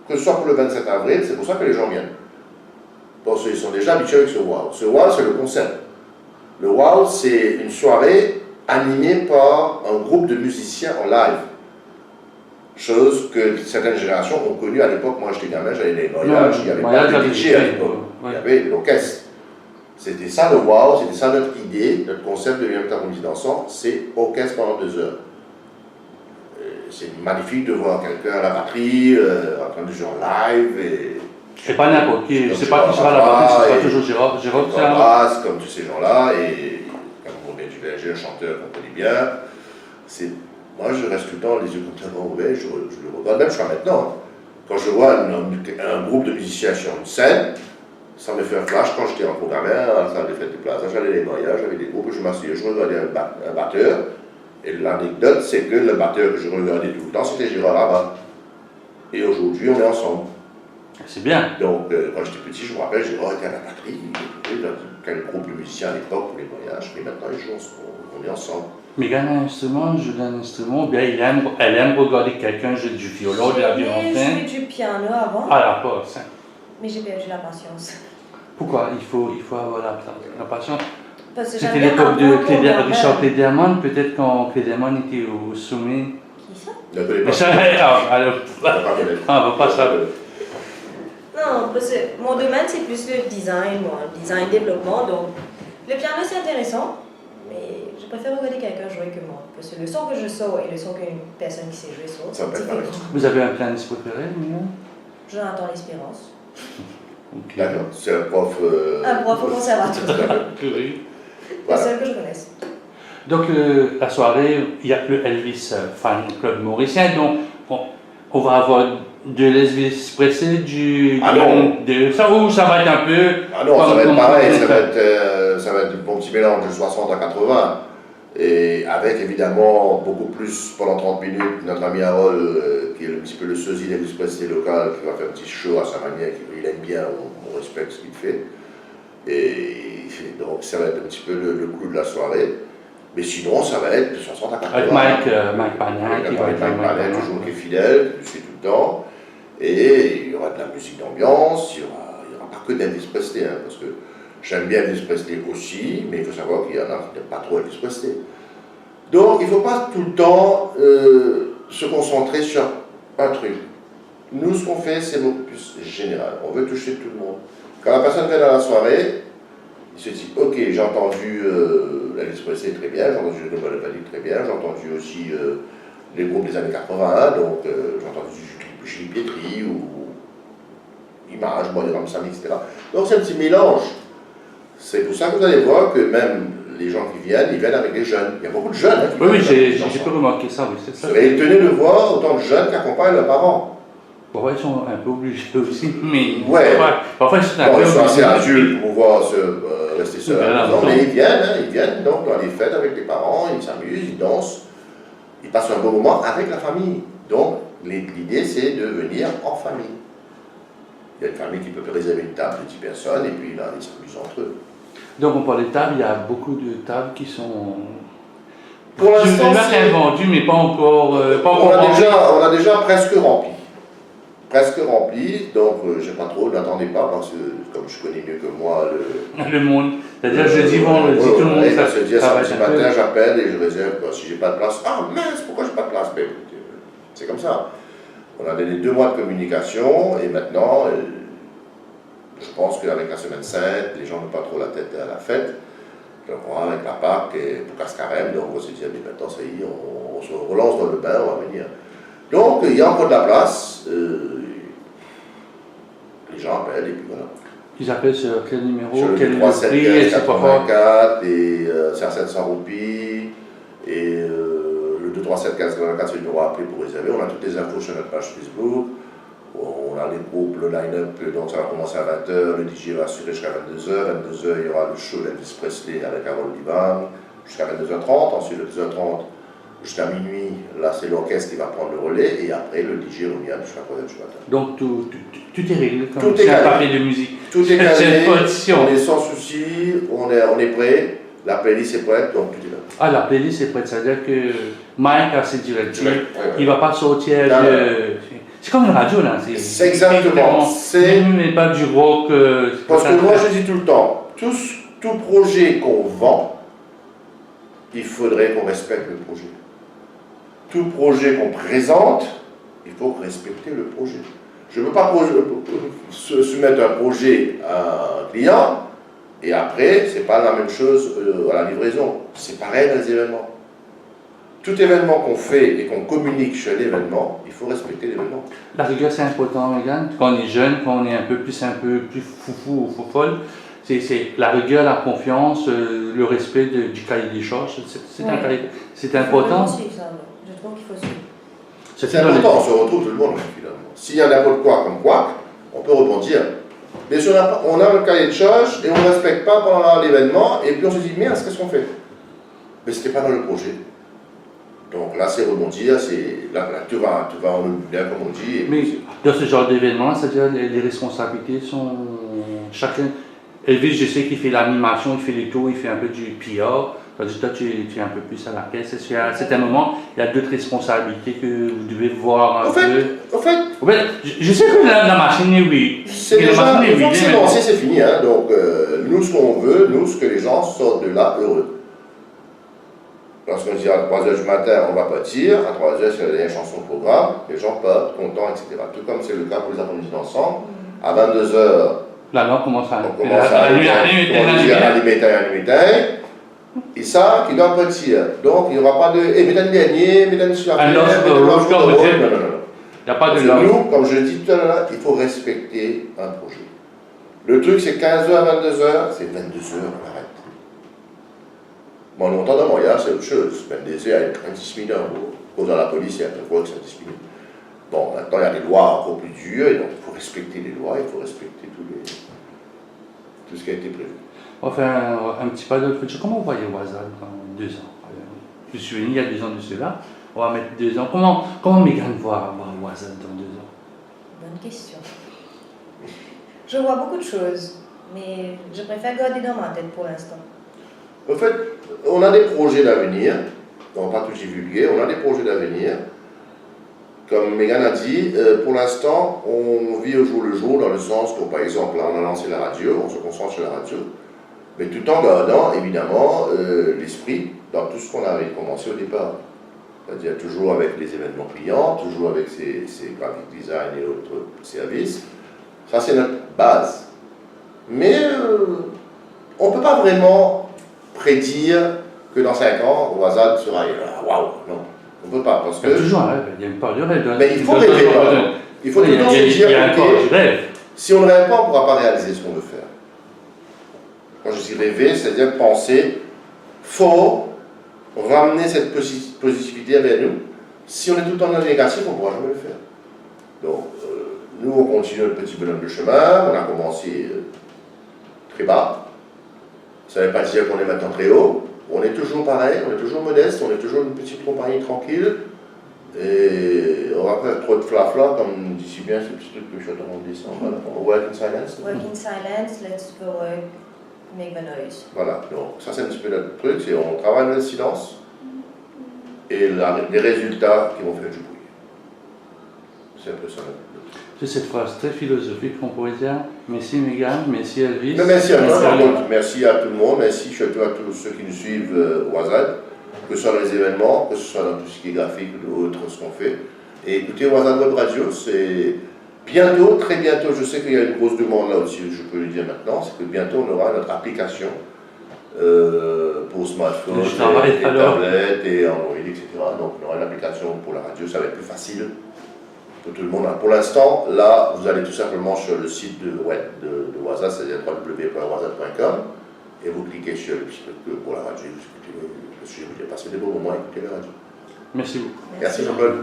Que ce soit pour le 27 avril, c'est pour ça que les gens viennent. Parce qu'ils sont déjà habitués avec ce wow. Ce wow, c'est le concept. Le wow, c'est une soirée animée par un groupe de musiciens en live. Chose que certaines générations ont connue à l'époque. Moi, j'étais gamin, j'avais les voyages, il n'y avait pas de DJ à l'époque. Il y avait l'orchestre. C'était ça le wow, c'était ça notre idée, notre concept de l'après-midi dansant, c'est orchestre pendant 2 heures. C'est magnifique de voir quelqu'un à la batterie, en train de jouer en live. C'est pas n'importe qui, c'est pas qui sera la batterie, c'est pas toujours Gérard. Gérard, comme tous ces gens-là, et comme Robert Duverger, un chanteur qu'on connaît bien, moi je reste tout le temps les yeux complètement ouverts, je le regarde même jusqu'à maintenant. Quand je vois un groupe de musiciens sur une scène, ça me fait un flash quand j'étais en programme, à la salle des fêtes de plaza, j'allais les voyages, j'avais des groupes, je m'asseyais, je regardais un batteur, et l'anecdote c'est que le batteur que je regardais tout le temps c'était Gérard Rabat. Et aujourd'hui on est ensemble. C'est bien. Donc, quand j'étais petit, je me rappelle, j'ai été à la batterie, dans quel groupe de musiciens à l'époque pour les voyages, mais maintenant ils jouent, on est ensemble. Mais quand un instrument, joue d'un instrument, bien elle aime regarder quelqu'un jouer du violon, de la violoncelle. J'ai joué du piano avant. Ah, la poste. Mais j'ai perdu la patience. Pourquoi il faut avoir la patience? Parce que c'était l'époque de Richard Cléderman, peut-être quand Cléderman était au sommet. Qui ça? Ne connais pas. On va pas ça. Non, parce que mon domaine c'est plus le design, design développement, donc le piano c'est intéressant, mais je préfère regarder quelqu'un jouer que moi. Parce que le son que je sors et le son qu'une personne qui sait jouer sort, c'est différent. Vous avez un pianiste préféré, Mia? Jonathan L'Espérance. Okay. D'accord, c'est un prof. Un prof au conservatoire. Oui. Le seul que je connaisse. Donc, la soirée, il y a le Elvis Fan Club mauricien, donc on va avoir de l'Elvis Presley, de ça, ou ça va être un peu. Ah non, ça va être pareil, ça va être un bon petit mélange de 60 à 80. Et avec évidemment beaucoup plus pendant 30 minutes notre ami Harold, qui est un petit peu le sosie d'Elvis Presley local, qui va faire un petit show à sa manière, il aime bien, on respecte ce qu'il fait. Et donc ça va être un petit peu le clou de la soirée. Mais sinon, ça va être de 60 à 80. Avec Mike Pagnac, qui va être Mike Pagnac, toujours qui est fidèle, qui suit tout le temps. Et il y aura de la musique d'ambiance, il n'y aura pas que d'Elvis Presley, hein, parce que J'aime bien Elvis Presley aussi, mais il faut savoir qu'il y en a qui n'aiment pas trop Elvis Presley. Donc, il ne faut pas tout le temps se concentrer sur un truc. Nous, ce qu'on fait, c'est beaucoup plus général. On veut toucher tout le monde. Quand la personne vient à la soirée, il se dit, ok, j'ai entendu Elvis Presley très bien, j'ai entendu le Nouvelle Valley très bien, j'ai entendu aussi les groupes des années 80, donc j'ai entendu Julie Pietri ou Image, Modern Sam, etc. Donc c'est un petit mélange. C'est pour ça que vous allez voir que même les gens qui viennent, ils viennent avec des jeunes. Il y a beaucoup de jeunes. Hein, qui oui, viennent j'ai pu remarquer ça, oui, c'est ça. Et étonné de voir autant de jeunes qui accompagnent leurs parents. Parfois, ils sont un peu obligés aussi, mais ouais. Parfois, ils sont un peu obligés. Ils sont assez adultes pour pouvoir rester seuls à la maison, mais ils viennent donc dans les fêtes avec les parents, ils s'amusent, ils dansent, ils passent un bon moment avec la famille. Donc, l'idée, c'est de venir en famille. Il y a une famille qui peut réserver une table de 10 personnes, et puis là, ils s'amusent entre eux. Donc, on parle de tables, il y a beaucoup de tables qui sont... Pour l'instant, c'est vendu, mais pas encore... on a déjà presque rempli. Presque rempli, donc je n'ai pas trop, n'attendez pas, parce que comme je connais mieux que moi le monde. C'est-à-dire jeudi, vendredi, tout le monde... Se dit, samedi matin, j'appelle et je réserve. Si j'ai pas de place, ah mince, pourquoi j'ai pas de place? C'est comme ça. On a donné 2 mois de communication, et maintenant, je pense qu'avec la semaine sainte, les gens n'ont pas trop la tête à la fête. Donc on va avec la Pâques et pour Cascarem, donc on se dit, mais maintenant ça y est, on se relance dans le bain, on va venir. Donc il y a encore de la place, les gens appellent et puis voilà. Ils appellent sur quel numéro, sur le quel 374 84 et c'est à 700 roupies, et le 237 84 c'est le numéro à appeler pour réserver. On a toutes les infos sur notre page Facebook. On a les groupes, le line-up, donc ça va commencer à 20h, le DJ va assurer jusqu'à 22h. 22h, il y aura le show d'Elvis Presley avec Harold Livan jusqu'à 22h30. Ensuite, de 2h30 jusqu'à minuit, là c'est l'orchestre qui va prendre le relais, et après le DJ revient jusqu'à 3h du matin. Donc tout est réglé comme tout est un papier de musique. Tout est calé, on est sans souci, on est prêt, la playlist est prête, donc tout est là. Ah, la playlist est prête, c'est-à-dire que Mike a ses directives, il ne va pas sortir de... C'est comme une radio, là. C'est exactement. Mais pas du rock. Parce que moi, je dis tout le temps, tout projet qu'on vend, il faudrait qu'on respecte le projet. Tout projet qu'on présente, il faut respecter le projet. Je ne veux pas soumettre un projet à un client, et après, ce n'est pas la même chose à la livraison. C'est pareil dans les événements. Tout événement qu'on fait et qu'on communique sur l'événement, il faut respecter l'événement. La rigueur, c'est important, Megan. Quand on est jeune, quand on est un peu plus foufou ou foufolle, c'est la rigueur, la confiance, le respect du cahier des charges. C'est important. Je trouve qu'il faut suivre. C'est important, on se retrouve tout le monde finalement. S'il y a n'importe quoi comme quoi, on peut rebondir. Mais si on a le cahier de charges et on ne respecte pas pendant l'événement, et puis on se dit, merde, qu'est-ce qu'on fait? Mais ce n'était pas dans le projet. Donc là, c'est rebondir, là, tu vas en bien, comme on dit. Mais dans ce genre d'événement, c'est-à-dire les responsabilités sont chacun. Elvis, je sais qu'il fait l'animation, il fait les tours, il fait un peu du PR. Tandis que toi, tu es un peu plus à la caisse. Est-ce qu'à un certain moment, il y a d'autres responsabilités que vous devez voir un peu? Au fait, je sais que la machine est oui. C'est déjà, une fois que c'est lancé, c'est fini. Hein, donc, nous, ce qu'on veut, ce que les gens sortent de là heureux. Lorsqu'on dit à 3h du matin, on va partir, à 3h, c'est la dernière chanson au programme, les gens partent, contents, etc. Tout comme c'est le cas pour les après-midi ensemble. À 22h, là, on commence à allumer. Et ça, qui doit partir. Donc, il n'y aura pas de. Eh, mesdames dernier, mesdames sur la non. Il n'y a pas de nous, comme je dis tout à l'heure, il faut respecter un projet. Le truc, c'est 15h à 22h, c'est 22h, on arrête. Bon, longtemps dans Montréal, c'est autre chose. 22h, il y a 10 000 euros. Cause dans la police, il y a un fois que c'est 10 000. Bon, maintenant, il y a des lois encore plus dures, et donc il faut respecter les lois, il faut respecter tout ce qui a été prévu. On va faire un petit pas de futur. Comment vous voyez Waza dans 2 ans? Je me souviens, il y a 2 ans de cela. On va mettre 2 ans. Comment Megan voit Waza dans 2 ans? Bonne question. Je vois beaucoup de choses, mais je préfère garder dans ma tête pour l'instant. En fait, on a des projets d'avenir. On ne va pas tout divulguer. On a des projets d'avenir. Comme Megan a dit, pour l'instant, on vit au jour le jour, dans le sens où, par exemple, là, on a lancé la radio, on se concentre sur la radio. Mais tout en gardant évidemment l'esprit dans tout ce qu'on avait commencé au départ. C'est-à-dire toujours avec les événements clients, toujours avec ces graphic design et autres services. Ça, c'est notre base. Mais on ne peut pas vraiment prédire que dans 5 ans, Wazad sera waouh, non. On ne peut pas. Parce Il y a que, toujours un rêve, il y a une part de rêve. mais il faut rêver. Il faut tout le temps se dire, il y a un ok, part de rêve. si on ne rêve pas, on ne pourra pas réaliser ce qu'on veut faire. Quand je dis rêver, c'est-à-dire penser, faut ramener cette positivité vers nous. Si on est tout le temps dans le négatif, on ne pourra jamais le faire. Donc, nous, on continue notre petit bonhomme de chemin. On a commencé très bas. Ça ne veut pas dire qu'on est maintenant très haut. On est toujours pareil, on est toujours modeste, on est toujours une petite compagnie tranquille. Et on va pas faire trop de flafla, comme dit si bien ce petit truc que je suis en train de dire. Voilà. Work in silence. Work in silence, let's the work, make the noise. Voilà, donc ça c'est un petit peu notre truc, c'est on travaille dans le silence et les résultats qui vont faire du bruit. C'est un peu ça. C'est cette phrase très philosophique qu'on pourrait dire merci Megan, merci Elvis. Mais merci à toi, merci à tout le monde, merci surtout à tous ceux qui nous suivent Wazad, que ce soit dans les événements, que ce soit dans tout ce qui est graphique ou autre, ce qu'on fait. Et écoutez, Wazad Web Radio, c'est bientôt, très bientôt, je sais qu'il y a une grosse demande là aussi, je peux le dire maintenant, c'est que bientôt on aura notre application pour smartphone, et tablettes et Android, etc. Donc on aura une application pour la radio, ça va être plus facile pour tout le monde. Pour l'instant, là, vous allez tout simplement sur le site web de Wazad, c'est-à-dire www.wazad.com, et vous cliquez sur le petit truc pour la radio, vous écoutez, parce que vous avez passé des beaux moments à écouter la radio. Merci beaucoup. Merci Jean-Claude.